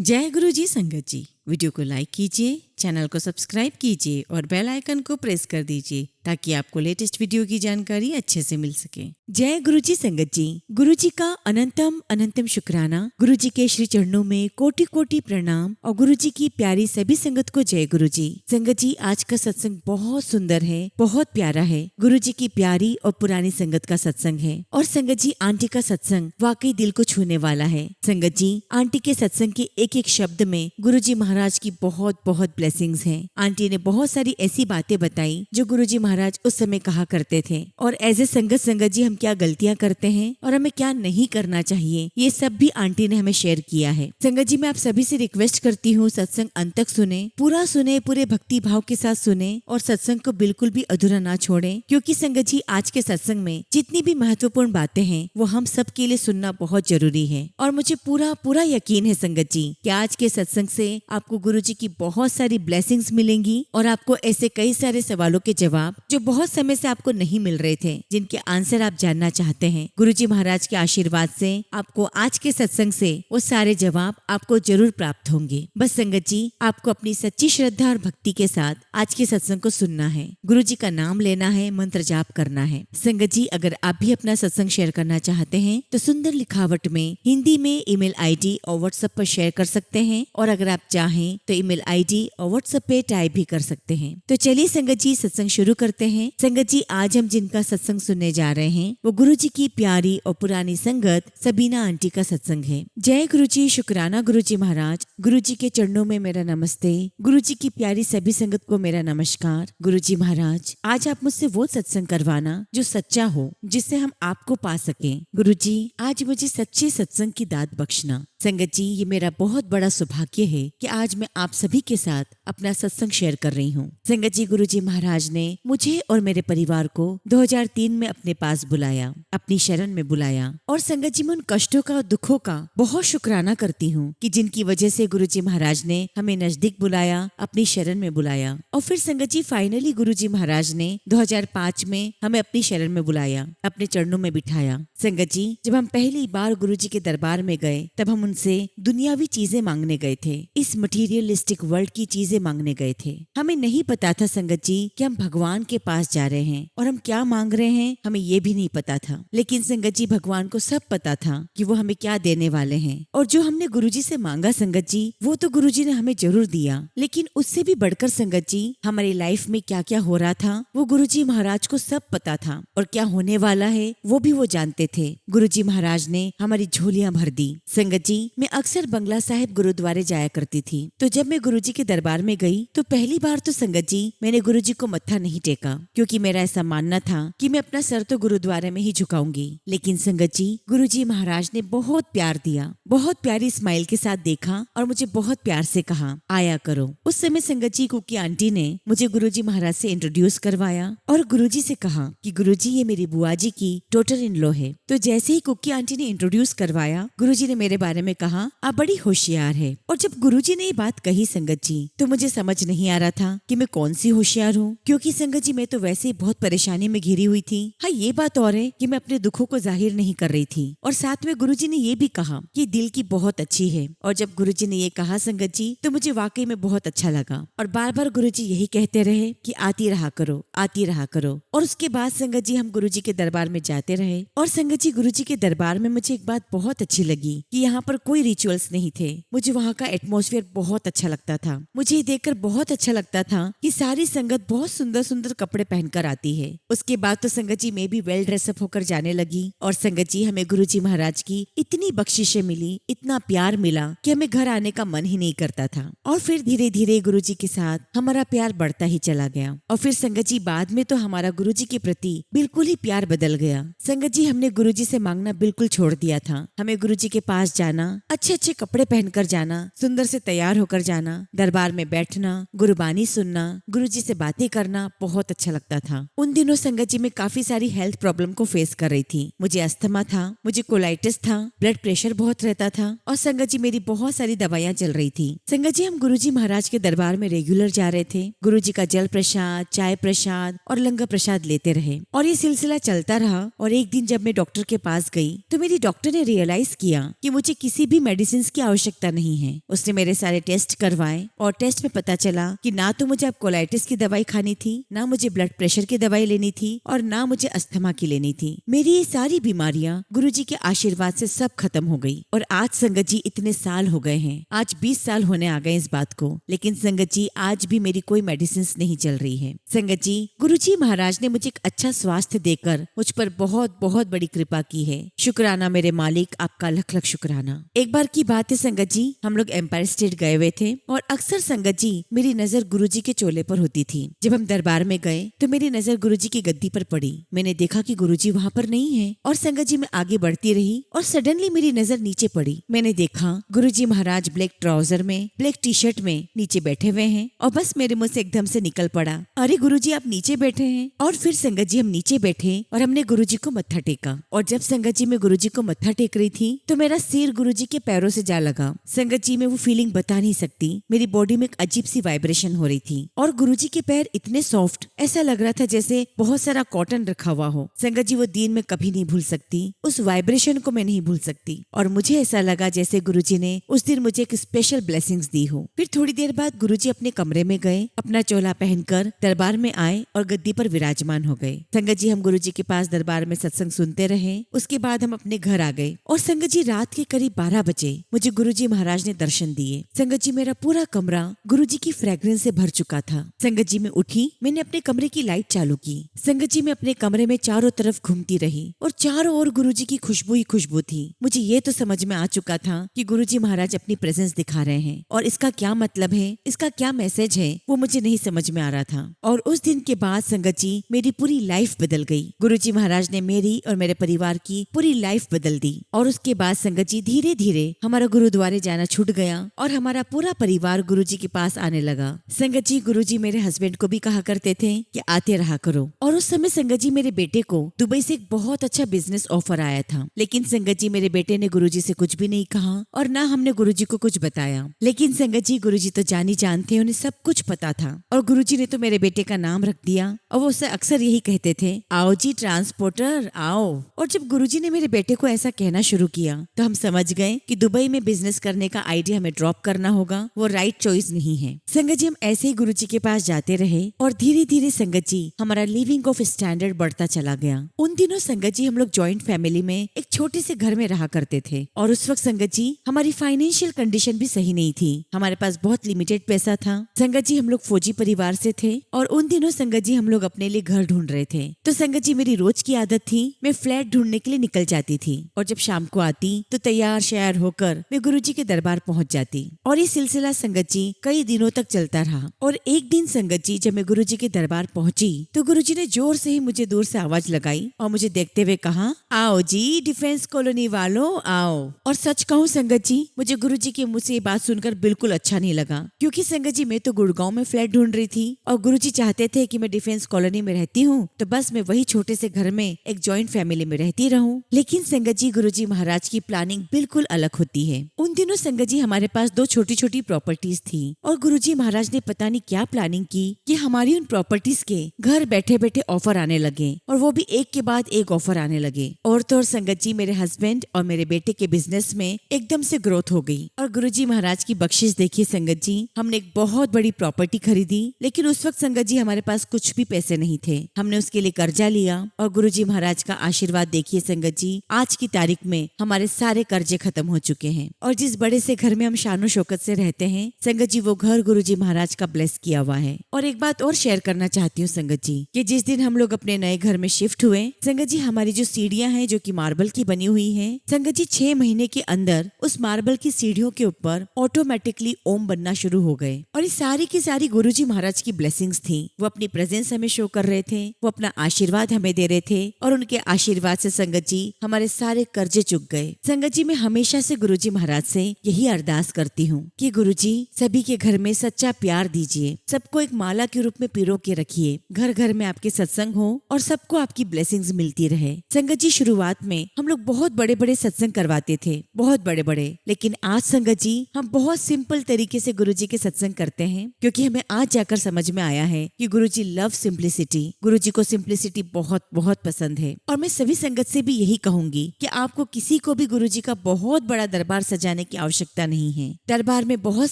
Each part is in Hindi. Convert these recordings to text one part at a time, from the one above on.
जय गुरु जी संगत जी। वीडियो को लाइक कीजिए, चैनल को सब्सक्राइब कीजिए और बेल आइकन को प्रेस कर दीजिए ताकि आपको लेटेस्ट वीडियो की जानकारी अच्छे से मिल सके। जय गुरु जी संगत जी। गुरु जी का अनंतम अनंतम शुक्राना। गुरु जी के श्री चरणों में कोटि कोटि प्रणाम और गुरु जी की प्यारी सभी संगत को जय गुरु जी। संगत जी, आज का सत्संग बहुत सुंदर है, बहुत प्यारा है। गुरु जी की प्यारी और पुरानी संगत का सत्संग है। और संगत जी, आंटी का सत्संग वाकई दिल को छूने वाला है। संगत जी, आंटी के सत्संग के एक एक शब्द में गुरु जी महाराज की बहुत बहुत ब्लेसिंग्स हैं। आंटी ने बहुत सारी ऐसी बातें बताई जो गुरु जी महाराज उस समय कहा करते थे, और एज ए संगत जी हम क्या गलतियां करते हैं और हमें क्या नहीं करना चाहिए, ये सब भी आंटी ने हमें शेयर किया है। संगत जी, मैं आप सभी से रिक्वेस्ट करती हूँ, सत्संग अंत तक सुने, पूरा सुने, पूरे भक्ति भाव के साथ सुने और सत्संग को बिल्कुल भी अधूरा ना छोड़े, क्योंकि संगत जी आज के सत्संग में जितनी भी महत्वपूर्ण बातें हैं वो हम सब के लिए सुनना बहुत जरूरी है। और मुझे पूरा पूरा यकीन है संगत जी कि आज के सत्संग से आपको गुरु जी की बहुत सारी ब्लेसिंग्स मिलेंगी और आपको ऐसे कई सारे सवालों के जवाब जो बहुत समय से आपको नहीं मिल रहे थे, जिनके आंसर आप जानना चाहते हैं, गुरु जी महाराज के आशीर्वाद से आपको आज के सत्संग से वो सारे जवाब आपको जरूर प्राप्त होंगे। बस संगत जी, आपको अपनी सच्ची श्रद्धा और भक्ति के साथ आज के सत्संग को सुनना है, गुरु जी का नाम लेना है, मंत्र जाप करना है। संगत जी, अगर आप भी अपना सत्संग शेयर करना चाहते हैं तो सुंदर लिखावट में हिंदी में ईमेल आईडी और व्हाट्सएप पर शेयर कर सकते हैं, और अगर आप चाहें तो ईमेल आईडी और व्हाट्सएप पे टाइप भी कर सकते हैं। तो चलिए संगत जी, सत्संग शुरू करते हैं। संगत जी, आज हम जिनका सत्संग सुनने जा रहे हैं वो गुरु जी की प्यारी और पुरानी संगत सबीना आंटी का सत्संग है। जय गुरु जी, शुक्राना गुरु जी महाराज। गुरु जी के चरणों में मेरा नमस्ते। गुरु जी की प्यारी सभी संगत को मेरा नमस्कार। गुरु जी महाराज, आज आप मुझसे वो सत्संग करवाना जो सच्चा हो, जिससे हम आपको पा सके। गुरु जी, आज मुझे सच्चे सत्संग की दात बख्शना। संगत जी, ये मेरा बहुत बड़ा सौभाग्य है कि आज मैं आप सभी के साथ अपना सत्संग शेयर कर रही हूँ। संगत जी, गुरु जी महाराज ने मुझे और मेरे परिवार को 2003 में अपने पास बुलाया, अपनी शरण में बुलाया। और संगत जी, मैं उन कष्टों का, दुखों का बहुत शुक्राना करती हूँ कि जिनकी वजह से गुरु जी महाराज ने हमें नजदीक बुलाया, अपनी शरण में बुलाया। और फिर संगत जी, फाइनली गुरु जी महाराज ने 2005 में हमें अपनी शरण में बुलाया, अपने चरणों में बिठाया। संगत जी, जब हम पहली बार गुरु जी के दरबार में गए तब हम उनसे दुनियावी चीजें मांगने गए थे, इस मटीरियलिस्टिक वर्ल्ड की चीजें मांगने गए थे। हमें नहीं पता था संगत जी कि हम भगवान के पास जा रहे हैं, और हम क्या मांग रहे हैं हमें ये भी नहीं पता था। लेकिन संगत जी, भगवान को सब पता था कि वो हमें क्या देने वाले हैं। और जो हमने गुरु जी से मांगा संगत जी, वो तो गुरु जी ने हमें जरूर दिया, लेकिन उससे भी बढ़कर संगत जी, हमारी लाइफ में क्या क्या हो रहा था वो गुरु जी महाराज को सब पता था, और क्या होने वाला है वो भी वो जानते थे। गुरु जी महाराज ने हमारी झोलियां भर दी। संगत जी, मैं अक्सर बंगला साहिब गुरुद्वारे जाया करती थी, तो जब मैं गुरु जी के दरबार में गई तो पहली बार तो संगत जी मैंने गुरु जी को मत्था नहीं टेका, क्योंकि मेरा ऐसा मानना था कि मैं अपना सर तो गुरुद्वारे में ही झुकाऊंगी। लेकिन संगत जी, गुरु जी महाराज ने बहुत प्यार दिया, बहुत प्यारी स्माइल के साथ देखा और मुझे बहुत प्यार से कहा, आया करो। उस समय संगत जी, कुकी आंटी ने मुझे गुरु जी महाराज से इंट्रोड्यूस करवाया और गुरु जी से कहा कि गुरु जी, ये मेरी बुआ जी की डॉटर इन लॉ है। तो जैसे ही कुकी आंटी ने इंट्रोड्यूस करवाया, गुरु जी ने मेरे बारे में कहा, आप बड़ी होशियार है। और जब गुरु जी ने ये बात कही संगत जी, तो मुझे समझ नहीं आ रहा था कि मैं कौन सी होशियार हूँ, क्योंकि संगत जी मैं तो वैसे ही बहुत परेशानी में घिरी हुई थी। हाँ, ये बात और है कि मैं अपने दुखों को जाहिर नहीं कर रही थी। और साथ में गुरु जी ने ये भी कहा कि दिल की बहुत अच्छी है। और जब गुरु जी ने ये कहा संगत जी, तो मुझे वाकई में बहुत अच्छा लगा। और बार बार गुरु जी यही कहते रहे कि आती रहा करो, आती रहा करो। और उसके बाद संगत जी, हम गुरु जी के दरबार में जाते रहे। और संगत जी, गुरु जी के दरबार में मुझे एक बात बहुत अच्छी लगी कि यहाँ पर कोई रिचुअल्स नहीं थे। मुझे वहाँ का एटमॉस्फेयर बहुत अच्छा लगता था। मुझे ये देखकर बहुत अच्छा लगता था कि सारी संगत बहुत सुंदर सुंदर कपड़े पहनकर आती है। उसके बाद तो संगत जी मैं भी वेल ड्रेसअप होकर जाने लगी। और संगत जी, हमें गुरु जी महाराज की इतनी बख्शिशें मिली, इतना प्यार मिला कि हमें घर आने का मन ही नहीं करता था। और फिर धीरे धीरे गुरु जी के साथ हमारा प्यार बढ़ता ही चला गया। और फिर संगत जी, बाद में तो हमारा गुरु जी के प्रति बिल्कुल ही प्यार बदल गया। संगत जी, हमने गुरु जी से मांगना बिल्कुल छोड़ दिया था। हमें गुरु जी के पास जाना, अच्छे अच्छे कपड़े पहनकर जाना, सुंदर से तैयार होकर जाना, दरबार में बैठना, गुरुबानी सुनना, गुरु जी से बातें करना बहुत अच्छा लगता था। उन दिनों संगत जी मैं काफी सारी हेल्थ प्रॉब्लम को फेस कर रही थी। मुझे अस्थमा था, मुझे कोलाइटिस था, ब्लड प्रेशर बहुत रहता था, और संगत जी मेरी बहुत सारी दवाइयाँ चल रही थी। संगत जी, हम गुरु जी महाराज के दरबार में रेगुलर जा रहे थे। गुरु जी का जल प्रसाद, चाय प्रसाद और लंगर प्रसाद लेते रहे, और ये सिलसिला चलता रहा। और एक दिन जब मैं डॉक्टर के पास गई तो मेरी डॉक्टर ने रियलाइज किया कि मुझे किसी भी मेडिसिन की आवश्यकता नहीं है। उसने मेरे सारे टेस्ट करवाए और टेस्ट में पता चला कि ना तो मुझे अब कोलाइटिस की दवाई खानी थी, ना मुझे ब्लड प्रेशर की दवाई लेनी थी और ना मुझे अस्थमा की लेनी थी। मेरी ये सारी बीमारियां गुरुजी के आशीर्वाद से सब खत्म हो गई। और आज संगत जी इतने साल हो गए हैं, आज 20 साल होने आ गए इस बात को, लेकिन संगत जी आज भी मेरी कोई मेडिसिन नहीं चल रही है। संगत जी, गुरुजी महाराज ने मुझे एक अच्छा स्वास्थ्य देकर मुझ पर बहुत बहुत बड़ी कृपा की है। शुक्राना मेरे मालिक, आपका लख लख शुक्राना। एक बार की बात है संगत जी, हम लोग एम्पायर स्टेट गए हुए थे और अक्सर संगत जी मेरी नजर गुरुजी के चोले पर होती थी। जब हम दरबार में गए तो मेरी नजर गुरुजी की गद्दी पर पड़ी। मैंने देखा कि गुरुजी वहाँ पर नहीं है और संगत जी मैं आगे बढ़ती रही और सडनली मेरी नजर नीचे पड़ी। मैंने देखा गुरुजी महाराज ब्लैक ट्राउजर में, ब्लैक टी शर्ट में नीचे बैठे हुए हैं और बस मेरे मुंह से एकदम से निकल पड़ा, अरे गुरुजी आप नीचे बैठे हैं। और फिर संगत जी हम नीचे बैठे और हमने गुरुजी को मत्था टेका। और जब संगत जी मैं गुरुजी को मत्था टेक रही थी तो मेरा सिर गुरुजी के पैरों से जा लगा। संगत जी मैं वो फीलिंग बता नहीं सकती, मेरी बॉडी में एक अजीब सी वाइब्रेशन हो रही थी और गुरुजी के पैर इतने सॉफ्ट, ऐसा लग रहा था जैसे बहुत सारा कॉटन रखा हुआ हो। संगत जी वो दिन मैं कभी नहीं भूल सकती, उस वाइब्रेशन को मैं नहीं भूल सकती। और मुझे ऐसा लगा जैसे गुरुजी ने उस दिन मुझे एक स्पेशल ब्लेसिंग्स दी हो। फिर थोड़ी देर बाद गुरुजी अपने कमरे में गए, अपना चोला पहनकर दरबार में आए और गद्दी पर विराजमान हो गए। संगत जी हम गुरुजी के पास दरबार में सत्संग सुनते रहे। उसके बाद हम अपने घर आ गए और संगत जी रात के करीब 12 बजे मुझे गुरुजी महाराज ने दर्शन दिए। संगत जी मेरा पूरा कमरा गुरुजी की फ्रेग्रेंस से भर चुका था। संगत जी मैं उठी, मैंने अपने कमरे की लाइट चालू की। संगत जी मैं अपने कमरे में चारों तरफ घूमती रही और चारों ओर गुरुजी की खुशबू ही खुशबू थी। मुझे ये तो समझ में आ चुका था कि गुरुजी महाराज अपनी प्रेजेंस दिखा रहे हैं और इसका क्या मतलब है, इसका क्या मैसेज है, वो मुझे नहीं समझ में आ रहा था। और उस दिन के बाद संगत जी मेरी पूरी लाइफ बदल गई। गुरुजी महाराज ने मेरी और मेरे परिवार की पूरी लाइफ बदल दी। और उसके बाद संगत जी धीरे धीरे हमारा गुरुद्वारे जाना छूट गया और हमारा पूरा परिवार गुरुजी के पास आने लगा। संगत जी गुरुजी मेरे हस्बैंड को भी कहा करते थे कि आते रहा करो। और उस समय संगत जी मेरे बेटे को दुबई से एक बहुत अच्छा बिजनेस ऑफर आया था, लेकिन संगत जी मेरे बेटे ने गुरुजी से कुछ भी नहीं कहा और ना हमने गुरुजी को कुछ बताया। लेकिन संगत जी गुरुजी तो जानी जानते, उन्हें सब कुछ पता था और गुरुजी ने तो मेरे बेटे का नाम रख दिया और वो उससे अक्सर यही कहते थे, आओ जी ट्रांसपोर्टर आओ। और जब गुरुजी ने मेरे बेटे को ऐसा कहना शुरू किया तो हम समझ गए कि दुबई में बिजनेस करने का आइडिया हमें ड्रॉप करना होगा, वो राइट चॉइस नहीं है। संगत जी हम ऐसे ही गुरुजी के पास जाते रहे और धीरे धीरे संगत जी हमारा लिविंग ऑफ स्टैंडर्ड बढ़ता चला गया। उन दिनों संगत जी हम लोग जॉइंट फैमिली में एक छोटे से घर में रहा करते थे और उस वक्त संगत जी हमारी फाइनेंशियल कंडीशन भी सही नहीं थी, हमारे पास बहुत लिमिटेड पैसा था। संगत जी हम लोग फौजी परिवार से थे और उन दिनों संगत जी हम लोग अपने लिए घर ढूंढ रहे थे। तो संगत जी मेरी रोज की आदत थी, मैं फ्लैट ढूंढने के लिए निकल जाती थी और जब शाम को आती तो तैयार श्यार होकर मैं गुरुजी के दरबार पहुंच जाती और ये सिलसिला संगत जी कई दिनों तक चलता रहा। और एक दिन संगत जी जब मैं गुरुजी के दरबार पहुंची तो गुरुजी ने जोर से ही मुझे दूर से आवाज लगाई और मुझे देखते हुए कहा, आओ जी डिफेंस कॉलोनी वालों आओ। और सच कहूँ संगत जी मुझे गुरुजी के मुंह से ये बात सुनकर बिल्कुल अच्छा नहीं लगा, क्योंकि संगत जी मैं तो गुड़गांव में फ्लैट ढूंढ रही थी और गुरुजी चाहते थे कि मैं डिफेंस कॉलोनी में रहती हूँ तो बस मैं वही छोटे से घर में एक जॉइंट फैमिली में रहती रहूं। लेकिन संगत जी गुरुजी महाराज की प्लानिंग बिल्कुल अलग होती है। उन दिनों संगत जी हमारे पास 2 छोटी छोटी प्रॉपर्टीज थी और गुरुजी महाराज ने पता नहीं क्या प्लानिंग की कि हमारी उन प्रॉपर्टीज के घर बैठे बैठे ऑफर आने लगे और वो भी एक के बाद एक ऑफर आने लगे। और तो और संगत जी मेरे हस्बैंड और मेरे बेटे के बिजनेस में एकदम से ग्रोथ हो गई और गुरुजी महाराज की बख्शिश देखिए संगत जी, हमने एक बहुत बड़ी प्रॉपर्टी खरीदी। लेकिन उस वक्त संगत जी हमारे पास कुछ भी पैसे नहीं थे, हमने उसके लिए कर्जा लिया और गुरुजी महाराज का आशीर्वाद देखिए संगत जी, आज की तारीख में हमारे सारे कर्जे खत्म हो चुके हैं और जिस बड़े से घर में हम शानो शौकत से रहते हैं संगत जी वो घर गुरुजी महाराज का ब्लेस किया हुआ है। और एक बात और शेयर करना चाहती हूँ संगत जी कि जिस दिन हम लोग अपने नए घर में शिफ्ट हुए संगत जी हमारी जो सीढ़ियाँ हैं जो कि मार्बल की बनी हुई है संगत जी 6 महीने के अंदर उस मार्बल की सीढ़ियों के ऊपर ऑटोमेटिकली ओम बनना शुरू हो गए और ये सारी की सारी गुरुजी महाराज की ब्लेसिंग्स थी। वो अपनी प्रेजेंस हमें शो कर रहे थे, वो अपना आशीर्वाद हमें दे रहे थे और उनके आशीर्वाद से संगत जी हमारे सारे कर्जे चुक गए। संगत जी मैं हमेशा से गुरुजी महाराज से यही अरदास करती हूँ कि गुरुजी सभी के घर में सच्चा प्यार दीजिए, सबको एक माला के रूप में पिरो के रखिए, घर घर में आपके सत्संग हो और सबको आपकी ब्लेसिंग्स मिलती रहे। संगत जी शुरुआत में हम लोग बहुत बड़े बड़े सत्संग करवाते थे, बहुत बड़े बड़े, लेकिन आज संगत जी हम बहुत सिंपल तरीके से गुरुजी के सत्संग करते हैं क्योंकि हमें आज जाकर समझ में आया है कि गुरुजी लव सिंप्लिसिटी, गुरुजी को सिंप्लिसिटी बहुत बहुत पसंद है। और मैं सभी संगत से भी यही कहूंगी कि आपको किसी को भी गुरुजी का बहुत बड़ा दरबार सजाने की आवश्यकता नहीं है। दरबार में बहुत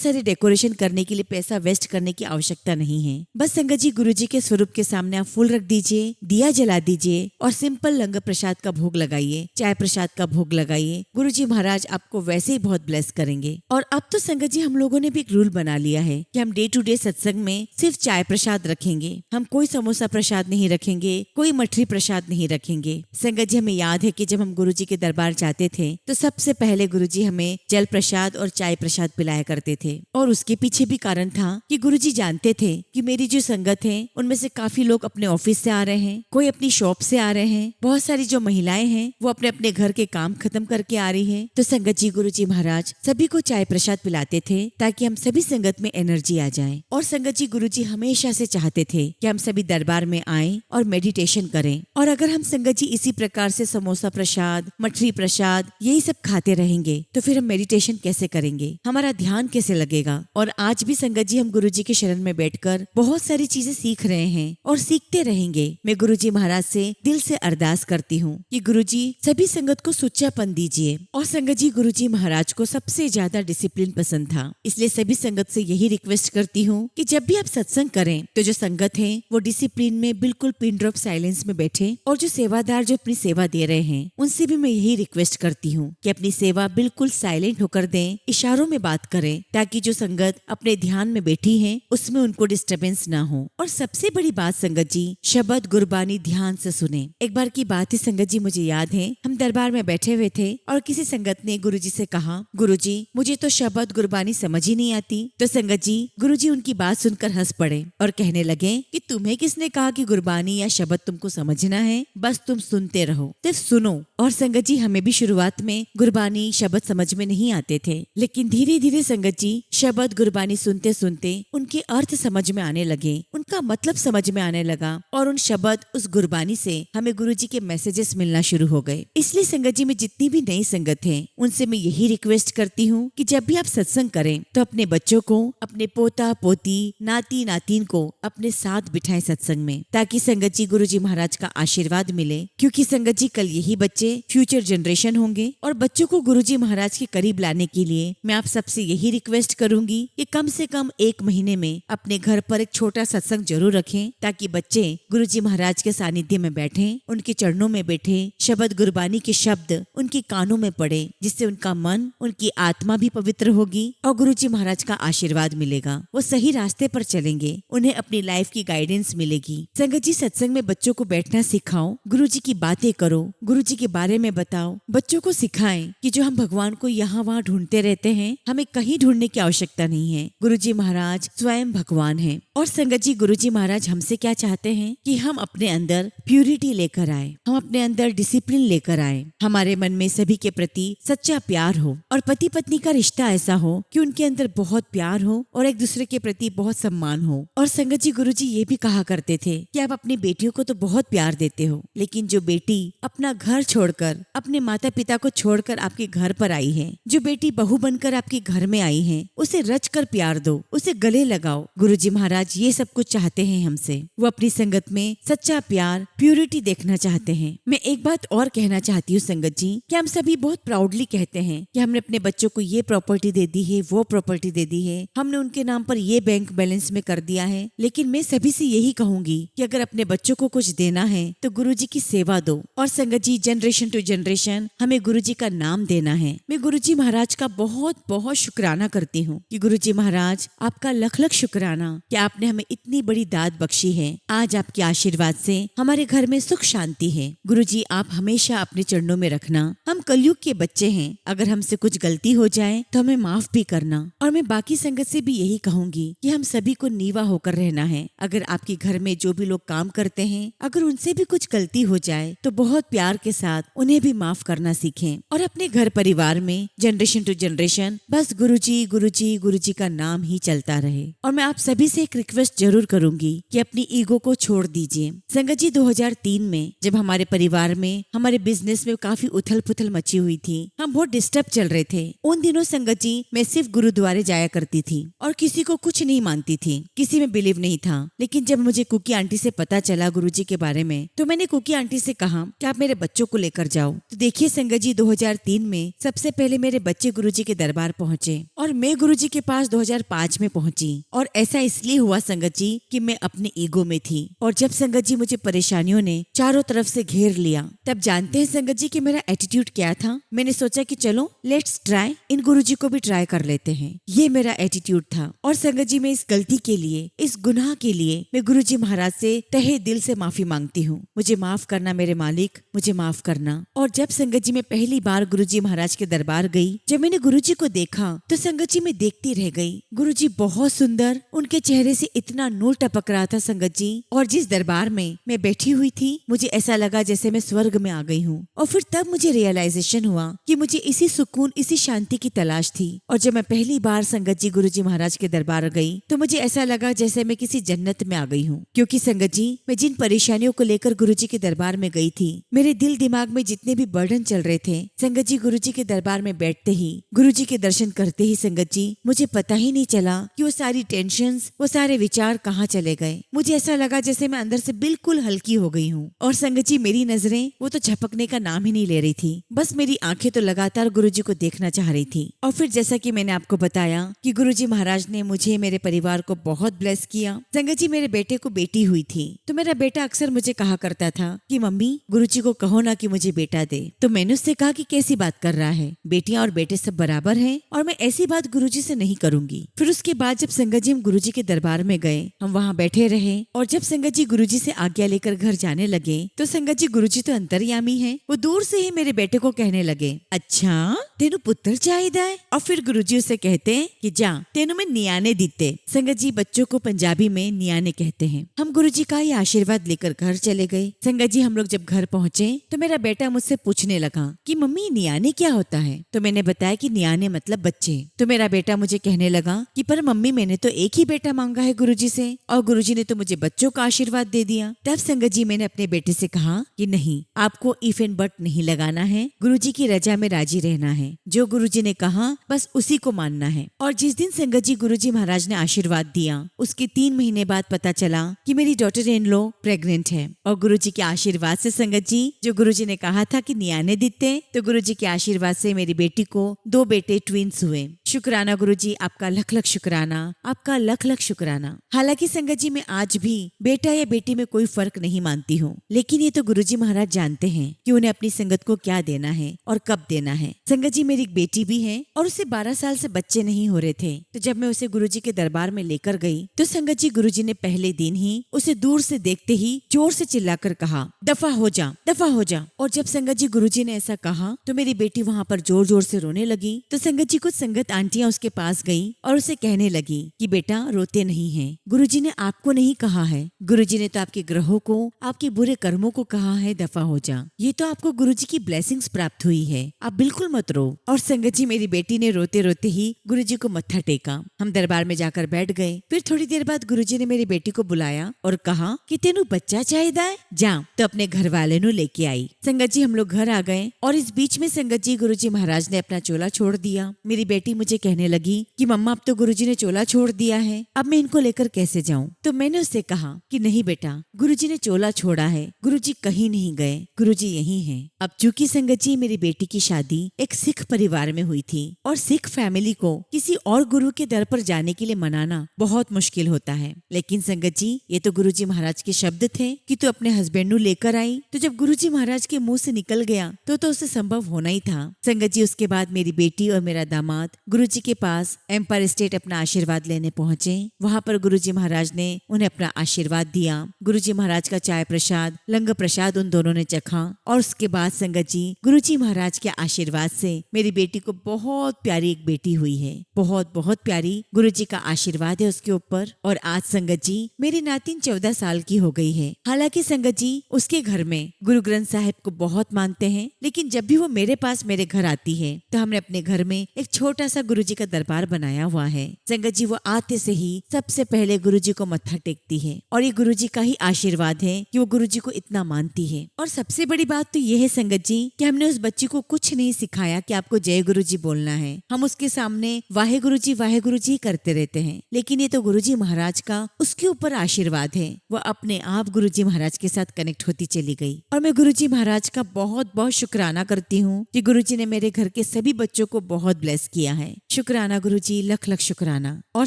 सारे डेकोरेशन करने के लिए पैसा वेस्ट करने की आवश्यकता नहीं है। बस संगत जी गुरु जी के स्वरूप के सामने आप फूल रख दीजिए, दिया जला दीजिए और सिंपल लंगर प्रसाद का भोग लगाइए, चाय प्रसाद का भोग लगाइए। गुरु जी महाराज आपको वैसे ही बहुत ब्लेस करेंगे। और अब तो संगत जी हम लोगों ने भी एक रूल बना लिया है कि हम डे टू डे सत्संग में सिर्फ चाय प्रसाद रखेंगे। हम कोई समोसा प्रसाद नहीं रखेंगे, कोई मठरी प्रसाद नहीं रखेंगे। संगत जी हमें याद है कि जब हम गुरु जी के दरबार जाते थे तो सबसे पहले गुरु जी हमें जल प्रसाद और चाय प्रसाद पिलाया करते थे। और उसके पीछे भी कारण था कि गुरु जी जानते थे कि मेरी जो संगत है उनमें से काफी लोग अपने ऑफिस से आ रहे हैं, कोई अपनी शॉप से आ रहे हैं, बहुत सारी जो महिलाएं हैं वो अपने अपने घर के काम खत्म करके आ रही हैं। तो संगत जी गुरु जी महाराज सभी को चाय प्रसाद पिलाते थे ताकि हम सभी संगत में एनर्जी आ जाए। और संगत जी गुरु जी हमेशा से चाहते थे कि हम सभी दरबार में आए और मेडिटेशन करें। और अगर हम संगत जी इसी प्रकार से समोसा प्रसाद, मठरी प्रसाद यही सब खाते रहेंगे तो फिर हम मेडिटेशन कैसे करेंगे, हमारा ध्यान कैसे लगेगा। और आज भी संगत जी हम गुरु जी के शरण में बैठकर बहुत सारी चीजें सीख रहे हैं और सीखते रहेंगे। मैं गुरु जी महाराज से दिल से अरदास करती हूँ कि गुरु जी सभी संगत को सुच्चापन दीजिए। और संगत जी गुरु जी महाराज को सबसे ज्यादा डिसिप्लिन पसंद था, इसलिए सभी संगत से यही रिक्वेस्ट करती हूँ कि जब भी आप सत्संग करें तो जो संगत है वो डिसिप्लिन में बिल्कुल पिन ड्रॉप साइलेंस में बैठे। और जो सेवादार जो अपनी सेवा दे रहे हैं उनसे भी मैं यही रिक्वेस्ट करती हूँ कि अपनी सेवा बिल्कुल साइलेंट होकर दें, इशारों में बात करें ताकि जो संगत अपने ध्यान में बैठी है उसमें उनको डिस्टरबेंस ना हो। और सबसे बड़ी बात संगत जी शब्द गुरबानी ध्यान से सुने। एक बार की बात है संगत जी, मुझे याद है हम दरबार में बैठे हुए थे और किसी संगत ने गुरु जी से कहा, गुरु जी मुझे तो शब्द गुरबानी समझ ही नहीं आती। तो संगत जी गुरु जी उनकी बात सुनकर हंस पड़े और कहने लगे कि तुम्हें किसने कहा कि गुरबानी या शब्द तुमको समझना है, बस तुम सुनते रहो, सिर्फ सुनो। और संगत जी हमें भी शुरुआत में गुरबानी शब्द समझ में नहीं आते थे, लेकिन धीरे धीरे संगत जी शब्द गुरबानी सुनते सुनते उनके अर्थ समझ में आने लगे, उनका मतलब समझ में आने लगा और उन शब्द उस गुरबानी से हमें गुरु जी के मैसेजेस मिलना शुरू हो गए। इसलिए संगत जी में जितनी भी नई संगत है उनसे मैं यही रिक्वेस्ट करती हूँ कि जब भी आप सत्संग करें तो अपने बच्चों को, अपने पोता पोती, नाती नातिन को अपने साथ बिठाएं सत्संग में, ताकि संगत जी गुरु जी महाराज का आशीर्वाद मिले। क्योंकि संगत जी कल यही बच्चे फ्यूचर जनरेशन होंगे। और बच्चों को गुरु जी महाराज के करीब लाने के लिए मैं आप सबसे यही रिक्वेस्ट करूंगी कि कम से कम 1 महीने में अपने घर पर एक छोटा सत्संग जरूर रखें, ताकि बच्चे गुरु जी महाराज के सानिध्य में बैठे, उनके चरणों में बैठे, शब्द गुरबानी के शब्द उनके कानों में पड़े, जिससे उनका मन, उनकी आत्मा भी पवित्र होगी और गुरु जी महाराज का आशीर्वाद मिलेगा। वो सही रास्ते पर चलेंगे, उन्हें अपनी लाइफ की गाइडेंस मिलेगी। संगत जी सत्संग में बच्चों को बैठना सिखाओ, गुरु जी की बातें करो, गुरु जी के बारे में बताओ, बच्चों को सिखाएं कि जो हम भगवान को यहाँ वहाँ ढूंढते रहते हैं, हमें कहीं ढूंढने की आवश्यकता नहीं है। गुरु जी महाराज स्वयं भगवान हैं। और संगत जी गुरु जी महाराज हमसे क्या चाहते हैं कि हम अपने अंदर प्यूरिटी लेकर आए, हम अपने अंदर डिसिप्लिन लेकर आए, हमारे मन में सभी के प्रति सच्चा प्यार हो और पति पत्नी का रिश्ता ऐसा हो कि उनके अंदर बहुत प्यार हो और एक दूसरे के प्रति बहुत सम्मान हो। और संगत जी गुरु जी ये भी कहा करते थे कि आप अपनी बेटियों को तो बहुत प्यार देते हो, लेकिन जो बेटी अपना घर छोड़कर, अपने माता पिता को छोड़कर आपके घर पर आई है, जो बेटी बहू बनकर आपके घर में आई है, उसे रच कर प्यार दो, उसे गले लगाओ। गुरु जी महाराज ये सब कुछ चाहते हैं हमसे। वो अपनी संगत में सच्चा प्यार, प्यूरिटी देखना चाहते हैं। मैं एक बात और कहना चाहती हूँ संगत जी कि हम सभी बहुत प्राउडली कहते हैं कि हमने अपने बच्चों को ये प्रॉपर्टी दे दी है, वो प्रॉपर्टी दे दी है, हमने उनके नाम पर ये बैंक बैलेंस में कर दिया है। लेकिन मैं सभी से यही कहूंगी कि अगर अपने बच्चों को कुछ देना है तो गुरु जी की सेवा दो। और संगत जी जनरेशन टू जनरेशन हमें गुरु जी का नाम देना है। मैं गुरु जी महाराज का बहुत बहुत शुक्राना करती हूँ कि गुरु जी महाराज आपका लख लख शुक्राना कि आपने हमें इतनी बड़ी दात बख्शी है। आज आपके आशीर्वाद से हमारे घर में सुख शांति है। गुरु जी आप हमेशा अपने चरणों में रखना। हम कलयुग के बच्चे हैं, अगर हमसे कुछ गलती हो जाए तो हमें माफ भी करना। और मैं बाकी संगत से भी यही कहूंगी कि हम सभी को नीवा होकर रहना है। अगर आपके घर में जो भी लोग काम करते हैं, अगर उनसे भी कुछ गलती हो जाए तो बहुत प्यार के साथ उन्हें भी माफ करना सीखें। और अपने घर परिवार में जनरेशन टू जनरेशन बस गुरु जी का नाम ही चलता रहे। और मैं आप सभी से एक रिक्वेस्ट जरूर करूंगी कि अपनी ईगो को छोड़ दीजिए। संगत जी 2003 में जब हमारे परिवार में, हमारे बिजनेस में काफी उथल पुथल मची हुई थी, हम बहुत डिस्टर्ब चल रहे थे। उन दिनों संगत जी मैं सिर्फ गुरुद्वारे जाया करती थी और किसी को कुछ नहीं मानती थी, किसी में बिलीव नहीं था। लेकिन जब मुझे कुकी आंटी से पता चला गुरुजी के बारे में, तो मैंने कुकी आंटी से कहा कि आप मेरे बच्चों को लेकर जाओ। तो देखिए संगत जी 2003 दिन में सबसे पहले मेरे बच्चे गुरुजी के दरबार पहुँचे और मैं गुरुजी के पास 2005 में पहुंची। और ऐसा इसलिए हुआ संगत जी कि मैं अपने ईगो में थी, और जब संगत जी मुझे परेशानियों ने चारों तरफ से घेर लिया, तब जानते हैं संगत जी कि मेरा एटीट्यूड क्या था। मैंने सोचा कि चलो लेट्स ट्राई, इन गुरुजी को भी ट्राई कर लेते हैं। ये मेरा एटीट्यूड था। और संगत जी मैं इस गलती के लिए, इस गुनाह के लिए मैं गुरुजी महाराज से तहे दिल से माफी मांगती हूँ। मुझे माफ करना मेरे मालिक, मुझे माफ करना। और जब संगत जी मैं पहली बार गुरुजी महाराज के दरबार गई, जब मैंने गुरुजी को देखा तो संगत जी मैं देखती रह गई। गुरुजी बहुत सुंदर, उनके चेहरे से इतना नूर टपक रहा था संगत जी। और जिस दरबार में मैं बैठी हुई थी, मुझे ऐसा लगा जैसे मैं स्वर्ग में आ गई हूँ। और फिर तब मुझे रियलाइजेशन हुआ कि मुझे इसी सुकून, इसी शांति की तलाश थी। और जब मैं पहली बार संगत जी गुरुजी महाराज के दरबार गई तो मुझे ऐसा लगा जैसे मैं किसी जन्नत में आ गई हूँ। क्योंकि संगत जी मैं जिन परेशानियों को लेकर गुरुजी के दरबार में गई थी, मेरे दिल दिमाग में जितने भी बर्डन चल रहे थे, संगत जी गुरुजी के दरबार में बैठते ही, गुरुजी के दर्शन करते ही संगत जी मुझे पता ही नहीं चला कि वो सारी टेंशन्स, वो सारे विचार कहाँ चले गए। मुझे ऐसा लगा जैसे मैं अंदर से बिल्कुल हल्की हो गई हूँ। और संगत जी मेरी नजरें वो तो झपकने का नाम ही नहीं ले रही थी, बस मेरी आंखें तो लगातार गुरुजी को देखना चाह रही थी। और फिर जैसा कि मैंने आपको बताया कि गुरुजी महाराज ने मुझे, मेरे परिवार को बहुत ब्लेस किया। संगत जी मेरे बेटे को बेटी हुई थी, तो मेरा बेटा अक्सर मुझे कहा करता था कि मम्मी गुरुजी को कहो ना कि मुझे बेटा दे। तो मैंने उससे कहा कि कैसी बात कर रहा है, बेटियां और बेटे सब बराबर हैं और मैं ऐसी बात गुरुजी से नहीं करूंगी। फिर उसके बाद जब संगत जी हम गुरुजी के दरबार में गए, हम वहाँ बैठे रहे और जब संगत जी गुरुजी से आज्ञा लेकर घर जाने लगे तो संगत जी गुरुजी तो अंतर्यामी है, वो दूर से ही मेरे बेटे को कहने लगे, अच्छा तेनु पुत्र चाहिदा है। और फिर गुरुजी उसे कहते हैं कि जा तेनु में नियाने दिते। संगत जी बच्चों को पंजाबी में नियाने कहते हैं। हम गुरुजी का ये आशीर्वाद लेकर घर चले गए। संगत जी हम लोग जब घर पहुँचे तो मेरा बेटा मुझसे पूछने लगा कि मम्मी नियाने क्या होता है। तो मैंने बताया कि नियाने मतलब बच्चे। तो मेरा बेटा मुझे कहने लगा कि पर मम्मी मैंने तो एक ही बेटा मांगा है गुरुजी से, और गुरुजी ने तो मुझे बच्चों का आशीर्वाद दे दिया। तब संगत जी मैंने अपने बेटे से कहा कि नहीं, आपको इफ एंड बट नहीं लगाना है, गुरुजी की रजा में राजी रहना है। जो गुरुजी ने कहा बस उसी को मानना है। और जिस दिन संगत जी गुरुजी महाराज ने आशीर्वाद दिया, उसके 3 महीने बाद पता चला कि मेरी डॉटर इन लॉ प्रेग्नेंट है। और गुरुजी के आशीर्वाद से संगत जी, जो गुरुजी ने कहा था कि नियाने दिते, तो गुरुजी के आशीर्वाद से मेरी बेटी को 2 बेटे ट्विंस हुए। शुक्राना गुरुजी, आपका लख लख शुक्राना, आपका लख लख शुक्राना। हालांकि संगत जी मैं आज भी बेटा या बेटी में कोई फर्क नहीं मानती हूँ, लेकिन ये तो गुरुजी महाराज जानते हैं कि उन्हें अपनी संगत को क्या देना है और कब देना है। संगत जी मेरी एक बेटी भी है और उसे 12 साल से बच्चे नहीं हो रहे थे। तो जब मैं उसे गुरुजी के दरबार में लेकर गई तो संगत जी गुरुजी ने पहले दिन ही उसे दूर से देखते ही जोर से चिल्लाकर कहा, दफा हो जा, दफा हो जा। और जब संगत जी गुरुजी ने ऐसा कहा तो मेरी बेटी वहाँ पर जोर जोर से रोने लगी। तो संगत जी कुछ संगत आंटियां उसके पास गई और उसे कहने लगी कि बेटा रोते नहीं है, गुरुजी ने आपको नहीं कहा है, गुरुजी ने तो आपके ग्रहों को, आपके बुरे कर्मों को कहा है दफा हो जा। ये तो आपको गुरुजी की ब्लेसिंग्स प्राप्त हुई है, आप बिल्कुल मत रो। और संगत जी मेरी बेटी ने रोते रोते ही गुरुजी को मत्था टेका। हम दरबार में जाकर बैठ गए। फिर थोड़ी देर बाद गुरुजी ने मेरी बेटी को बुलाया और कहा कि तेनू बच्चा चाहिदा है, जा तो अपने घर वाले नु लेके आई। संगत जी हम लोग घर आ गए और इस बीच में संगत जी गुरुजी महाराज ने अपना चोला छोड़ दिया। मेरी बेटी मुझे कहने लगी कि मम्मा अब तो गुरुजी ने चोला छोड़ दिया है, अब मैं इनको लेकर कैसे जाऊं। तो मैंने उससे कहा कि नहीं बेटा, गुरुजी ने चोला छोड़ा है, गुरुजी कहीं नहीं गए, गुरुजी यहीं हैं। अब चूंकि संगत जी मेरी बेटी की शादी एक सिख परिवार में हुई थी और सिख फैमिली को किसी और गुरु के दर पर जाने के लिए मनाना बहुत मुश्किल होता है, लेकिन संगत जी ये तो गुरुजी महाराज के शब्द थे कि तू अपने हस्बैंड नु लेकर आई। तो जब गुरुजी महाराज के मुंह से निकल गया तो उसे संभव होना ही था। संगत जी उसके बाद मेरी बेटी और मेरा दामाद गुरुजी के पास एम्पायर स्टेट अपना आशीर्वाद लेने पहुंचे। वहाँ पर गुरुजी महाराज ने उन्हें अपना आशीर्वाद दिया। गुरुजी महाराज का चाय प्रसाद, लंगर प्रसाद उन दोनों ने चखा और उसके बाद संगत जी गुरुजी महाराज के आशीर्वाद से मेरी बेटी को बहुत प्यारी एक बेटी हुई है, बहुत बहुत प्यारी। गुरुजी का आशीर्वाद है उसके ऊपर। और आज संगत जी मेरी नातिन 14 साल की हो गई है। हालांकि संगत जी उसके घर में गुरु ग्रंथ साहिब को बहुत मानते हैं, लेकिन जब भी वो मेरे पास मेरे घर आती है तो हमने अपने घर में एक छोटा सा गुरुजी का दरबार बनाया हुआ है। संगत जी वो आते से ही सबसे पहले गुरुजी को मत्था टेकती है और ये गुरुजी का ही आशीर्वाद है कि वो गुरुजी को इतना मानती है। और सबसे बड़ी बात तो ये है संगत जी कि हमने उस बच्ची को कुछ नहीं सिखाया कि आपको जय गुरुजी बोलना है। हम उसके सामने वाहे गुरुजी करते रहते हैं, लेकिन ये तो गुरुजी महाराज का उसके ऊपर आशीर्वाद है। वो अपने आप गुरुजी महाराज के साथ कनेक्ट होती चली गई और मैं गुरुजी महाराज का बहुत बहुत शुक्राना करती हूँ कि गुरुजी ने मेरे घर के सभी बच्चों को बहुत ब्लेस किया है। शुक्राना गुरुजी, लख लख शुक्राना। और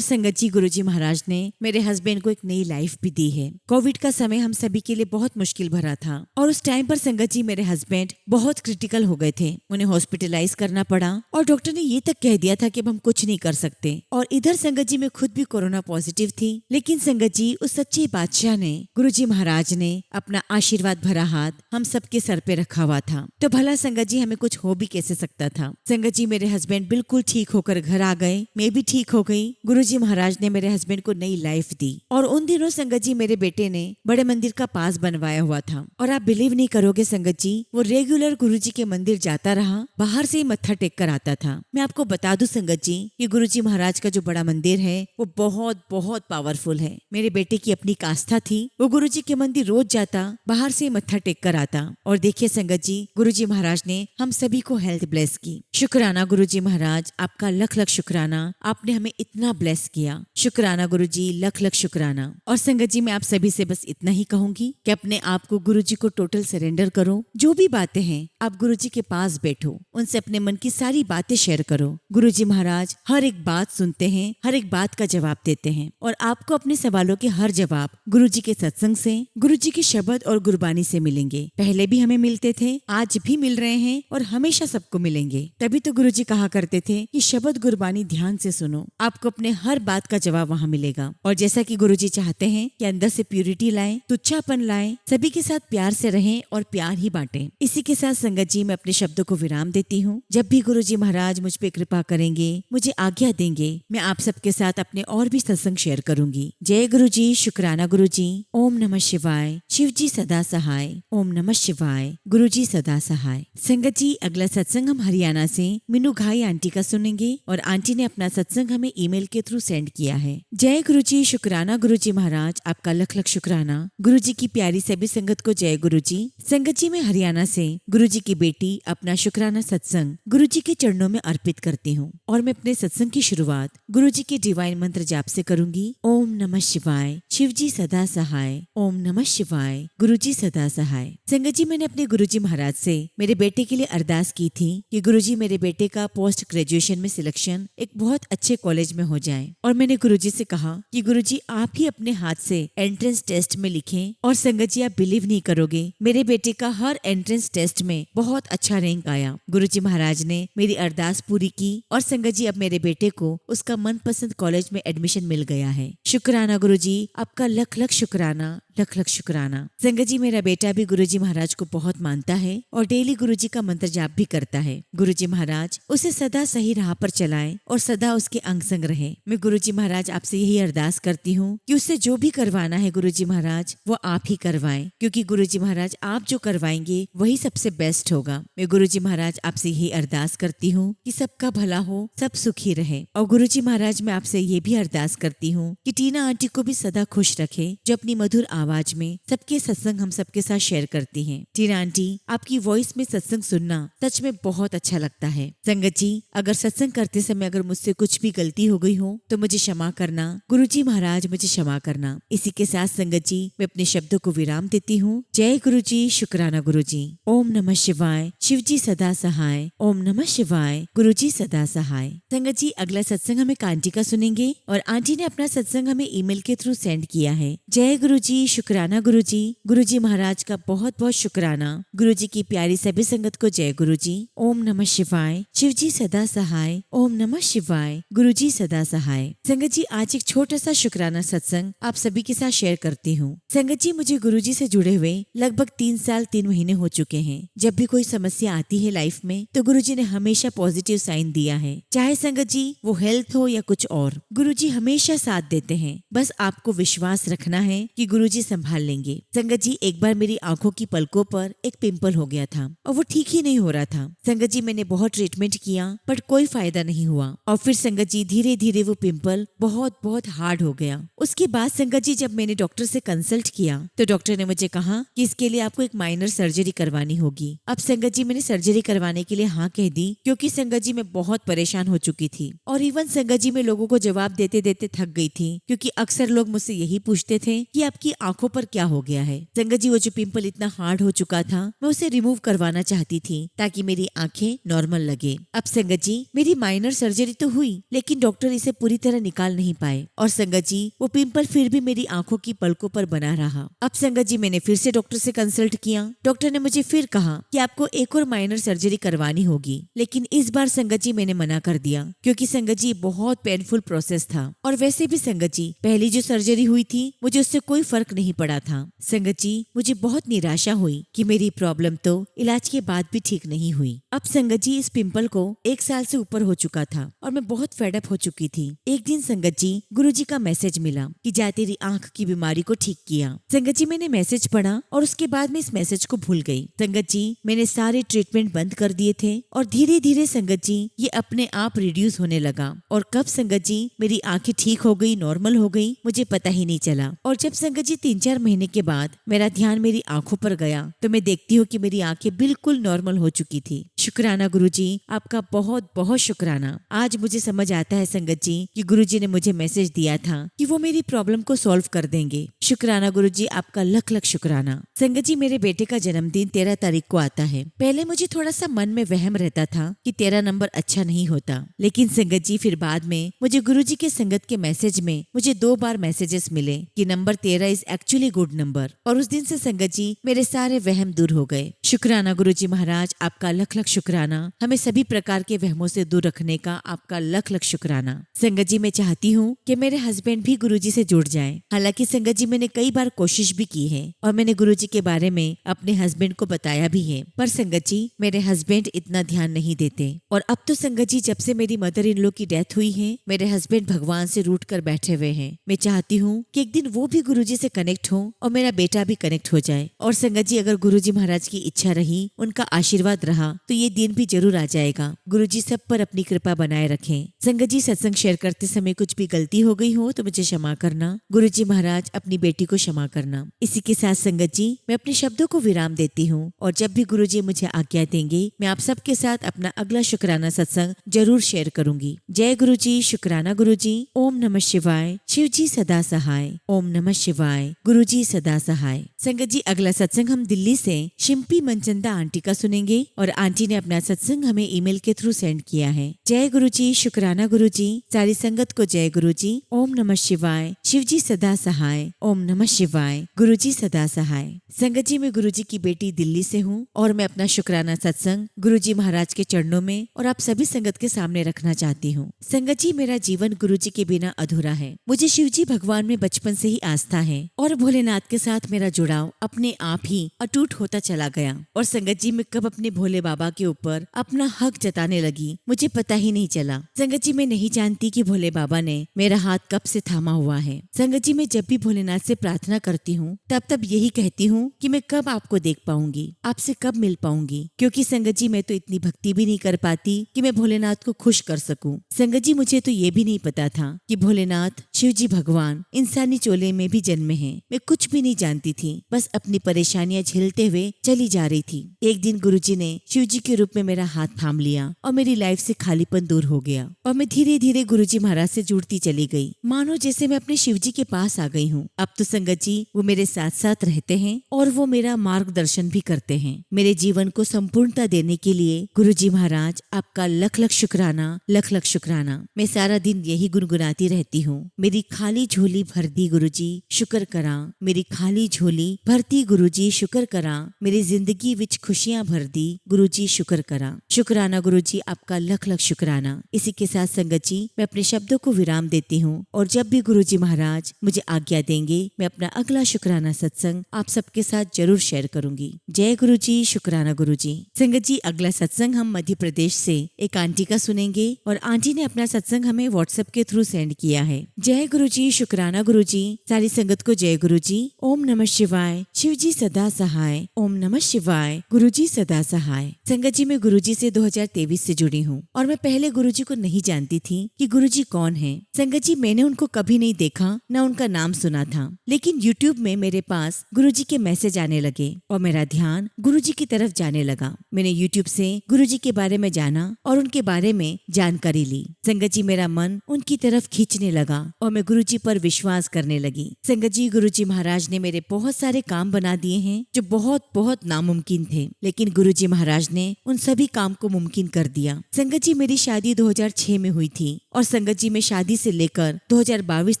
संगत जी गुरुजी महाराज ने मेरे हस्बैंड को एक नई लाइफ भी दी है। कोविड का समय हम सभी के लिए बहुत मुश्किल भरा था और उस टाइम पर संगत जी मेरे हस्बैंड बहुत क्रिटिकल हो गए थे। उन्हें हॉस्पिटलाइज करना पड़ा और डॉक्टर ने ये तक कह दिया था कि अब हम कुछ नहीं कर सकते। और इधर संगत जी मैं खुद भी कोरोना पॉजिटिव थी, लेकिन संगत जी उस सच्चे बादशाह ने, गुरुजी महाराज ने अपना आशीर्वाद भरा हाथ हम सबके सर पे रखा हुआ था। तो भला संगत जी हमें कुछ हो भी कैसे सकता था। संगत जी मेरे हस्बैंड बिल्कुल ठीक होकर घर आ गए, मैं भी ठीक हो गई। गुरुजी महाराज ने मेरे हस्बैंड को नई लाइफ दी। और उन दिनों संगत जी मेरे बेटे ने बड़े मंदिर का पास बनवाया हुआ था और आप बिलीव नहीं करोगे संगत जी, वो रेगुलर गुरुजी के मंदिर जाता रहा, बाहर से ही मत्था टेक कर आता था। मैं आपको बता दूं संगत जी, ये गुरुजी महाराज का जो बड़ा मंदिर है वो बहुत बहुत पावरफुल है। मेरे बेटे की अपनी आस्था थी, वो गुरुजी के मंदिर रोज जाता, बाहर से मत्था टेक कर आता। और देखिए संगत जी गुरुजी महाराज ने हम सभी को हेल्थ ब्लेस की। शुक्राना गुरुजी महाराज, आपका लख लख शुक्राना, आपने हमें इतना ब्लेस किया। शुक्राना गुरुजी, लख लख शुक्राना। और संगत जी मैं आप सभी से बस इतना ही कहूंगी कि अपने आप को गुरुजी को टोटल सरेंडर करो। जो भी बातें हैं आप गुरुजी के पास बैठो, उनसे अपने मन की सारी बातें शेयर करो। गुरुजी महाराज हर एक बात सुनते हैं, हर एक बात का जवाब देते हैं और आपको अपने सवालों के हर जवाब गुरुजी के सत्संग से, गुरुजी के शब्द और गुरबानी से मिलेंगे। पहले भी हमें मिलते थे, आज भी मिल रहे हैं और हमेशा सबको मिलेंगे। तभी तो गुरुजी कहा करते थे कि शब्द गुरबानी ध्यान से सुनो, आपको अपने हर बात का जवाब वहाँ मिलेगा। और जैसा कि गुरुजी चाहते हैं कि अंदर से प्यूरिटी लाएं, तुच्छापन लाएं, सभी के साथ प्यार से रहें और प्यार ही बांटें। इसी के साथ संगत जी मैं अपने शब्दों को विराम देती हूँ। जब भी गुरुजी महाराज मुझ पे कृपा करेंगे, मुझे आज्ञा देंगे, मैं आप सबके साथ अपने और भी सत्संग शेयर करूंगी। जय गुरुजी, शुक्राना गुरुजी। ओम नमः शिवाय। शिव जी सदा सहाय। ओम नमः शिवाय। गुरुजी सदा सहाय। संगत जी अगला सत्संग हम हरियाणा से मीनू घाई आंटी का सुनेंगे और आंटी ने अपना सत्संग हमें ईमेल के थ्रू सेंड किया है। जय गुरुजी, शुक्राना गुरुजी महाराज, आपका लख लख शुक्राना। गुरुजी की प्यारी सभी संगत को जय गुरुजी। संगत जी मैं हरियाणा से गुरुजी की बेटी अपना शुक्राना सत्संग गुरुजी के चरणों में अर्पित करती हूँ और मैं अपने सत्संग की शुरुआत गुरुजी के डिवाइन मंत्र जाप से करूंगी। ओम नमः शिवाय। शिव जी सदा सहाय। ओम नमः शिवाय। गुरुजी सदा सहाय। संगत जी मैंने अपने गुरुजी महाराज से मेरे बेटे के लिए अरदास की थी कि गुरुजी मेरे बेटे का पोस्ट ग्रेजुएशन में सिलेक्शन एक बहुत अच्छे कॉलेज में हो जाए। और मैंने गुरुजी से कहा कि गुरुजी आप ही अपने हाथ से एंट्रेंस टेस्ट में लिखें। और संगत जी आप बिलीव नहीं करोगे, मेरे बेटे का हर एंट्रेंस टेस्ट में बहुत अच्छा रैंक आया। गुरुजी महाराज ने मेरी अरदास पूरी की और संगत जी अब मेरे बेटे को उसका मनपसंद कॉलेज में एडमिशन मिल गया है। शुक्राना गुरुजी, आपका लख लख शुक्राना, लख लख शुक्राना। संगत जी मेरा बेटा भी गुरुजी महाराज को बहुत मानता है और डेली गुरुजी का मंत्र जाप भी करता है। गुरुजी महाराज उसे सदा सही राह पर चलाएं और सदा उसके अंग संग रहे। मैं गुरुजी महाराज आपसे यही अरदास करती हूँ कि उससे जो भी करवाना है गुरुजी महाराज वो आप ही करवाएं, क्योंकि गुरुजी महाराज आप जो करवाएंगे वही सबसे बेस्ट होगा। मैं गुरुजी महाराज आपसे यही अरदास करती हूँ कि सबका भला हो, सब सुखी रहे। और गुरुजी महाराज मैं आपसे ये भी अरदास करती हूँ कि टीना आंटी को भी सदा खुश रखे, जो अपनी मधुर आवाज में सबके सत्संग हम सबके साथ शेयर करती हैं। टीना आंटी आपकी वॉइस में सत्संग सुनना सच में बहुत अच्छा लगता है। संगत जी अगर सत्संग करते समय अगर मुझसे कुछ भी गलती हो गई हो तो मुझे क्षमा करना। गुरुजी महाराज मुझे क्षमा करना। इसी के साथ संगत जी मैं अपने शब्दों को विराम देती हूँ। जय गुरुजी, शुक्राना गुरुजी। ओम नमः शिवाय। शिव जी सदा सहाय। ओम नमः शिवाय। गुरुजी सदा सहाय। संगत जी अगला सत्संग हमें आंटी का सुनेंगे और आंटी ने अपना सत्संग हमें ईमेल के थ्रू सेंड किया है। जय गुरुजी, शुक्राना गुरुजी। गुरुजी महाराज का बहुत बहुत शुक्राना। गुरुजी की प्यारी सभी संगत को जय गुरुजी। ओम नमः शिवाय। शिव जी सदा सहाय। ओम नमः शिवाय। गुरुजी सदा सहाय। संगत जी आज एक छोटा सा शुक्राना सत्संग आप सभी के साथ शेयर करती हूँ। संगत जी मुझे गुरुजी से जुड़े हुए लगभग 3 साल 3 महीने हो चुके हैं। जब भी कोई समस्या आती है लाइफ में तो गुरुजी ने हमेशा पॉजिटिव साइन दिया है, चाहे संगत जी वो हेल्थ हो या कुछ और। गुरुजी हमेशा साथ देते हैं। बस आपको विश्वास रखना है कि गुरुजी संभाल लेंगे। संगत जी, एक बार मेरी आंखों की पलकों पर एक पिंपल हो गया था और वो ठीक ही नहीं हो रहा था। संगत जी, मैंने बहुत ट्रीटमेंट किया बट कोई फायदा नहीं हुआ। और फिर संगत जी धीरे धीरे वो पिंपल बहुत बहुत हार्ड हो गया। उसके बाद संगत जी जब मैंने डॉक्टर से कंसल्ट किया तो डॉक्टर ने मुझे कहा कि इसके लिए आपको एक माइनर सर्जरी करवानी होगी। अब संगत जी मैंने सर्जरी करवाने के लिए हाँ कह दी, क्योंकि संगत जी मैं बहुत परेशान हो चुकी थी। और इवन संगत जी मैं लोगों को जवाब देते देते थक गई थी, क्योंकि अक्सर लोग मुझसे यही पूछते थे कि आपकी आंखों पर क्या हो गया है। संगत जी वो जो पिंपल इतना हार्ड हो चुका था, मैं उसे रिमूव करवाना चाहती थी ताकि मेरी आंखें नॉर्मल लगे। अब संगत जी मेरी माइनर सर्जरी तो हुई, लेकिन डॉक्टर इसे पूरी तरह निकाल नहीं पाए और संगत जी वो पिंपल फिर भी मेरी आंखों की पलकों पर बना रहा। अब संगत जी मैंने फिर से डॉक्टर से कंसल्ट किया। डॉक्टर ने मुझे फिर कहा कि आपको एक और माइनर सर्जरी करवानी होगी, लेकिन इस बार संगत जी मैंने मना कर दिया, क्योंकि संगत जी बहुत पेनफुल प्रोसेस था। और वैसे भी संगत जी पहली जो सर्जरी हुई थी मुझे उससे कोई फर्क नहीं पड़ा था। संगत जी मुझे बहुत निराशा हुई कि मेरी प्रॉब्लम तो इलाज के बाद भी ठीक नहीं हुई। अब संगत जी इस पिंपल को 1 साल से ऊपर हो चुका था और मैं बहुत फेडअप हो चुकी थी। एक दिन संगत जी गुरुजी का मैसेज मिला कि जा तेरी आंख की बीमारी को ठीक किया। संगत जी मैंने मैसेज पढ़ा और उसके बाद मैं इस मैसेज को भूल गई। संगत जी मैंने सारे ट्रीटमेंट बंद कर दिए थे और धीरे धीरे संगत जी ये अपने आप रिड्यूस होने लगा। और कब संगत जी मेरी आंखें ठीक हो गई, नॉर्मल हो गई, मुझे पता ही नहीं चला। और जब संगत जी 3-4 महीने के बाद मेरा ध्यान मेरी आंखों पर गया तो मैं देखती हूँ कि मेरी आंखें बिल्कुल नॉर्मल हो चुकी थी। शुक्राना गुरुजी, आपका बहुत बहुत शुक्राना। आज मुझे समझ आता है संगत जी कि गुरुजी ने मुझे मैसेज दिया था कि वो मेरी प्रॉब्लम को सॉल्व कर देंगे। शुक्राना गुरुजी, आपका लख लख शुक्राना। संगत जी मेरे बेटे का जन्मदिन 13 तारीख को आता है। पहले मुझे थोड़ा सा मन में वहम रहता था कि 13 नंबर अच्छा नहीं होता, लेकिन संगत जी फिर बाद में मुझे गुरुजी के संगत के मैसेज में मुझे 2 बार मैसेजेस मिले कि number 13 is actually good number. और उस दिन से संगत जी मेरे सारे वहम दूर हो गए। शुक्राना गुरुजी महाराज, आपका लख लख शुक्राना। हमें सभी प्रकार के वहमों से दूर रखने का आपका लख लख शुक्राना। संगत जी मैं चाहती हूँ कि मेरे हस्बैंड भी गुरुजी से जुड़ जाएं। हालांकि संगत जी मैंने कई बार कोशिश भी की है और मैंने गुरुजी के बारे में अपने हस्बैंड को बताया भी है, पर संगत जी मेरे हस्बैंड इतना ध्यान नहीं देते। और अब तो संगत जी जब से मेरी मदर इन लॉ की डेथ हुई है, मेरे हस्बैंड भगवान से रूठ कर बैठे हुए हैं। मैं चाहती हूँ कि एक दिन वो भी गुरुजी से कनेक्ट हो और मेरा बेटा भी कनेक्ट हो जाए। और संगत जी अगर गुरुजी महाराज की इच्छा रही, उनका आशीर्वाद रहा, तो ये दिन भी जरूर आ जाएगा। गुरुजी सब पर अपनी कृपा बनाए रखें। संगत जी सत्संग शेयर करते समय कुछ भी गलती हो गई हो तो मुझे क्षमा करना। गुरुजी महाराज अपनी बेटी को क्षमा करना। इसी के साथ संगत जी मैं अपने शब्दों को विराम देती हूँ और जब भी गुरुजी मुझे आज्ञा देंगे मैं आप सबके साथ अपना अगला शुक्राना सत्संग जरूर शेयर करूंगी। जय गुरुजी, शुक्राना गुरुजी। ओम नमः शिवाय। शिव जी सदा सहाय। ओम नमः शिवाय। गुरुजी सदा सहाय। संगत जी अगला सत्संग हम दिल्ली से शिम्पी मनचंदा आंटी का सुनेंगे और आंटी ने अपना सत्संग हमें ईमेल के थ्रू सेंड किया है। जय गुरुजी, शुक्राना गुरुजी। सारी संगत को जय गुरुजी। ओम नमः शिवाय। शिव जी सदा सहाय। ओम नमः शिवाय। गुरुजी सदा सहाय। संगत जी मैं गुरुजी की बेटी दिल्ली से हूँ और मैं अपना शुक्राना सत्संग गुरुजी महाराज के चरणों में और आप सभी संगत के सामने रखना चाहती हूँ। संगत जी मेरा जीवन गुरुजी के बिना अधूरा है। मुझे शिव जी भगवान में बचपन से ही आस्था है और भोलेनाथ के साथ मेरा जुड़ाव अपने आप ही अटूट होता चला गया। और संगत जी मैं कब अपने भोले बाबा के ऊपर अपना हक जताने लगी मुझे पता ही नहीं चला। संगत जी मैं नहीं जानती कि भोले बाबा ने मेरा हाथ कब से थामा हुआ है। संगत जी मैं जब भी भोलेनाथ से प्रार्थना करती हूँ तब यही कहती हूँ कि मैं कब आपको देख पाऊंगी, आपसे कब मिल पाऊंगी, क्योंकि संगत जी मैं तो इतनी भक्ति भी नहीं कर पाती कि मैं भोलेनाथ को खुश कर सकूं। संगत जी मुझे तो ये भी नहीं पता था कि भोलेनाथ शिव जी भगवान इंसानी चोले में भी जन्मे हैं। मैं कुछ भी नहीं जानती थी, बस अपनी परेशानियां झेलते हुए चली जा रही थी। एक दिन गुरुजी ने शिव जी के रूप में मेरा हाथ थाम लिया और मेरी लाइफ से खालीपन दूर हो गया और मैं धीरे धीरे गुरुजी महाराज से जुड़ती चली गई, मानो जैसे मैं अपने शिव जी के पास आ गई हूँ। अब तो संगत जी वो मेरे साथ साथ रहते हैं और वो मेरा मार्गदर्शन भी करते हैं। मेरे जीवन को संपूर्णता देने के लिए गुरुजी महाराज आपका लख लख शुक्राना, लख लख शुक्राना। मैं सारा दिन यही गुनगुनाती रहती हूँ, मेरी खाली झोली भर दी गुरुजी शुक्र करा, मेरी खाली झोली भरती गुरुजी शुक्र करा, मेरी जिंदगी विच खुशियां भर दी गुरुजी शुक्र करा। शुक्राना गुरुजी आपका लख लख शुक्राना। इसी के साथ संगत जी मैं अपने शब्दों को विराम देती हूँ और जब भी गुरुजी महाराज मुझे आज्ञा देंगे मैं अपना अगला शुक्राना सत्संग आप सबके साथ जरूर शेयर करूंगी। जय गुरुजी, शुक्राना गुरुजी। संगत जी अगला सत्संग हम मध्य प्रदेश से एक आंटी का सुनेंगे और आंटी ने अपना सत्संग हमें व्हाट्सएप के थ्रू सेंड किया है। जय गुरु जी, शुक्राना गुरु जी। सारी संगत को जय गुरु जी। ओम नमः शिवाय। शिव जी सदा सहाय। ओम नमः शिवाय। गुरु जी सदा सहाय। संगत जी, मैं गुरु जी से 2023 से जुड़ी हूँ और मैं पहले गुरु जी को नहीं जानती थी कि गुरु जी कौन है। संगत जी, मैंने उनको कभी नहीं देखा, न उनका नाम सुना था, लेकिन यूट्यूब में मेरे पास गुरु जी के मैसेज आने लगे और मेरा ध्यान गुरु जी की तरफ जाने लगा। मैंने यूट्यूब से गुरु जी के बारे में जाना और उनके बारे में जानकारी ली। संगत जी, मेरा मन उनकी तरफ खींचने लगा और मैं गुरु जी पर विश्वास करने लगी। संगत जी, गुरु जी महाराज ने मेरे बहुत सारे काम बना दिए हैं जो बहुत बहुत नामुमकिन थे, लेकिन गुरु जी महाराज ने उन सभी काम को मुमकिन कर दिया। संगत जी, मेरी शादी 2006 में हुई थी और संगत जी, मैं शादी से लेकर 2022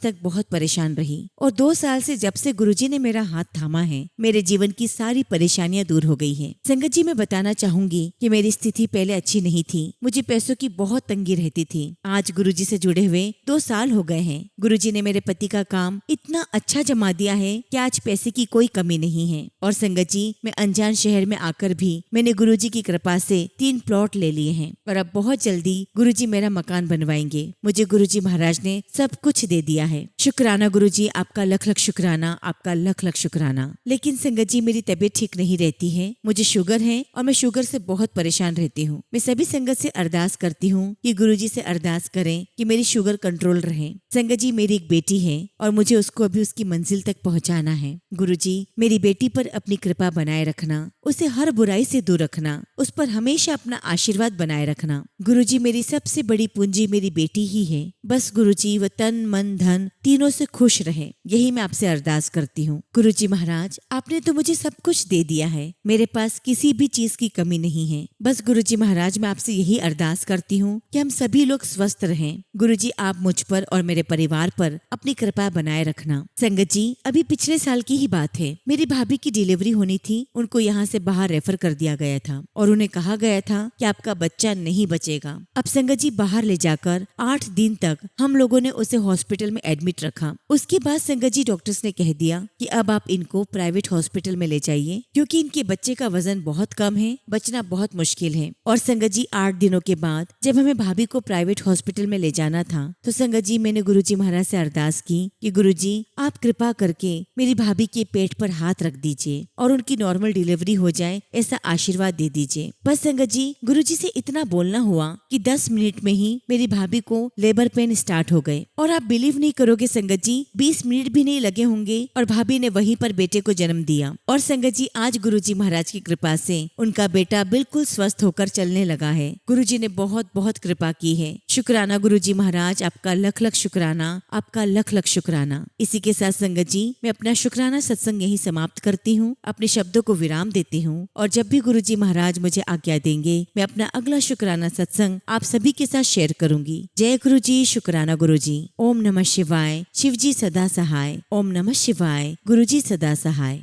तक बहुत परेशान रही और 2 साल से जब से गुरु जी ने मेरा हाथ थामा है, मेरे जीवन की सारी परेशानियां दूर हो गई है। संगत जी, मैं बताना चाहूंगी कि मेरी स्थिति पहले अच्छी नहीं थी, मुझे पैसों की बहुत तंगी रहती थी। आज गुरु जी से जुड़े हुए 2 साल हो गए हैं। गुरु जी ने मेरे पति का काम इतना अच्छा जमा दिया है कि आज पैसे की कोई कमी नहीं है। और संगत जी, मैं अनजान शहर में आकर भी मैंने गुरु जी की कृपा से 3 प्लॉट ले लिए हैं और अब बहुत जल्दी गुरु जी मेरा मकान बनवाएंगे। मुझे गुरु जी महाराज ने सब कुछ दे दिया है। शुक्राना गुरु जी, आपका लख लख शुक्राना, आपका लख लख शुक्राना। लेकिन संगत जी, मेरी तबीयत ठीक नहीं रहती है, मुझे शुगर है और मैं शुगर से बहुत परेशान रहती हूँ। मैं सभी संगत से अरदास करती हूँ कि गुरु जी से अरदास करें कि मेरी शुगर कंट्रोल रहे। संगत जी, मेरी एक बेटी है और मुझे उसको अभी उसकी मंजिल तक पहुँचाना है। गुरु जी, मेरी बेटी पर अपनी कृपा बनाए रखना, उसे हर बुराई से दूर रखना, उस पर हमेशा अपना आशीर्वाद बनाए रखना। गुरु जी, मेरी सबसे बड़ी पूंजी मेरी बेटी ही है। बस गुरु जी, वो तन मन धन तीनों से खुश रहे, यही मैं आपसे अरदास करती हूँ। गुरु जी महाराज, आपने तो मुझे सब कुछ दे दिया है, मेरे पास किसी भी चीज की कमी नहीं है। बस गुरु जी महाराज, मैं आपसे यही अरदास करती हूँ कि हम सभी लोग स्वस्थ रहें। गुरु जी, आप मुझ पर और मेरे परिवार पर अपनी कृपा बनाए रखना। संगत जी, अभी पिछले साल की ही बात है, मेरी भाभी की डिलीवरी होनी थी, उनको यहाँ से बाहर रेफर कर दिया गया था और उन्हें कहा गया था कि आपका बच्चा नहीं बचेगा। अब संगत जी, बाहर ले जाकर 8 दिन तक हम लोगों ने उसे हॉस्पिटल में एडमिट रखा। उसके बाद संगत जी, डॉक्टर्स ने कह दिया कि अब आप इनको प्राइवेट हॉस्पिटल में ले जाइए, क्योंकि इनके बच्चे का वजन बहुत कम है, बचना बहुत मुश्किल है। और संगत जी, 8 दिनों के बाद जब हमें भाभी को प्राइवेट हॉस्पिटल में ले जाना था, तो संगत जी, मैंने गुरु जी महाराज से अरदास की कि गुरु जी, आप कृपा करके मेरी भाभी के पेट पर हाथ रख दीजिए और उनकी नॉर्मल डिलीवरी हो जाए, ऐसा आशीर्वाद दे दीजिए। बस संगत जी, गुरु जी से इतना बोलना हुआ कि 10 मिनट में ही मेरी भाभी को लेबर पेन स्टार्ट हो गए और आप बिलीव नहीं करोगे संगत जी, 20 मिनट भी नहीं लगे होंगे और भाभी ने वहीं पर बेटे को जन्म दिया। और संगत जी, आज गुरु जी महाराज की कृपा से उनका बेटा बिल्कुल स्वस्थ होकर चलने लगा है। गुरु जी ने बहुत बहुत कृपा की है। शुक्राना गुरु जी महाराज, आपका लख लख शुक्राना, आपका लख लख शुक्राना। इसी के साथ संगत जी, मैं अपना शुक्राना सत्संग यही समाप्त करती हूँ, अपने शब्दों को विराम देती हूँ और जब भी गुरु जी महाराज मुझे आज्ञा देंगे, मैं अपना अगला शुक्राना सत्संग आप सभी के साथ शेयर करूंगी। जय गुरु जी, शुक्राना गुरु जी। ओम नमः शिवाय। शिव जी सदा सहाय। ओम नमः शिवाय। गुरु जी सदा सहाय।